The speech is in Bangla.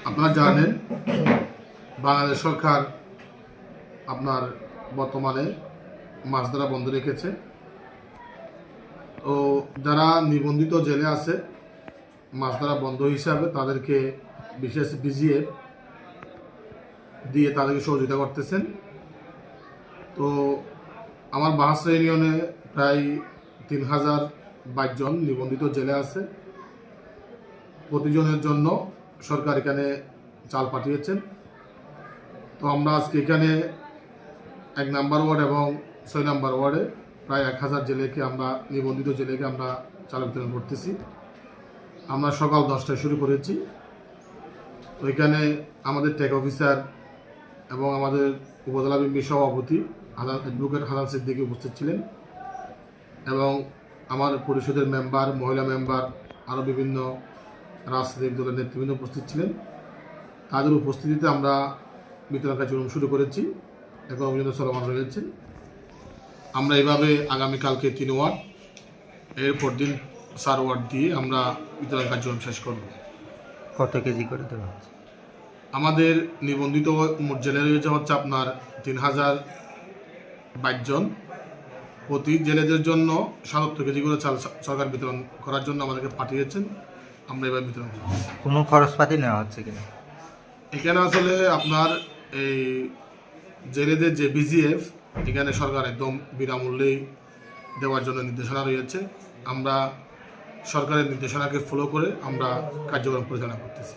আপনারা জানেন বাংলাদেশ সরকার আপনার বর্তমানে মাছ ধরা বন্ধ রেখেছে। তো যারা নিবন্ধিত জেলে আছে মাছ ধরা বন্ধ হিসাবে তাদেরকে বিশেষ বিজিএফ দিয়ে তাদেরকে সহযোগিতা করতেছেন। তো আমার বাহাসা ইউনিয়নে প্রায় 3022 জন নিবন্ধিত জেলে আছে। প্রতিজনের জন্য সরকার এখানে চাল পাঠিয়েছেন। তো আমরা আজকে এখানে 1 নম্বর ওয়ার্ড এবং 6 নম্বর ওয়ার্ডে প্রায় 1000 জেলেকে আমরা নিবন্ধিত জেলেকে আমরা চাল বিতরণ করতেছি। আমরা সকাল 10টায় শুরু করেছি। তো এখানে আমাদের টেক অফিসার এবং আমাদের উপজেলা বিএনপি সভাপতি অ্যাডভোকেট হাসান সিদ্দিকী উপস্থিত ছিলেন এবং আমার পরিষদের মেম্বার, মহিলা মেম্বার, আরও বিভিন্ন রাজনৈতিক দলের নেতৃবৃন্দ উপস্থিত ছিলেন। তাদের উপস্থিতিতে আমরা বিতরণ কার্যক্রম শুরু করেছি, এখন পর্যন্ত চলমান রয়েছে। আমরা এভাবে আগামীকালকে 3 ওয়ার্ড, এরপর দিন 4 ওয়ার্ড দিয়ে আমরা বিতরণ কার্যক্রম শেষ করব। কত কেজি করে দেওয়া হচ্ছে? আমাদের নিবন্ধিত মোট জেলে রয়েছে হচ্ছে আপনার 3022 জন। প্রতি জেলেদের জন্য 77 কেজি করে চাল সরকার বিতরণ করার জন্য আমাদেরকে পাঠিয়েছেন। আমরা এবার বিতরণ করব। কোনো খরচপাতি নেওয়া হচ্ছে কিনা? এখানে আসলে আপনার এই জেলেদের যে বিজিএফ এখানে সরকার একদম বিনামূল্যেই দেওয়ার জন্য নির্দেশনা রয়েছে। আমরা সরকারের নির্দেশনাকে ফলো করে আমরা কার্যক্রম পরিচালনা করতেছি।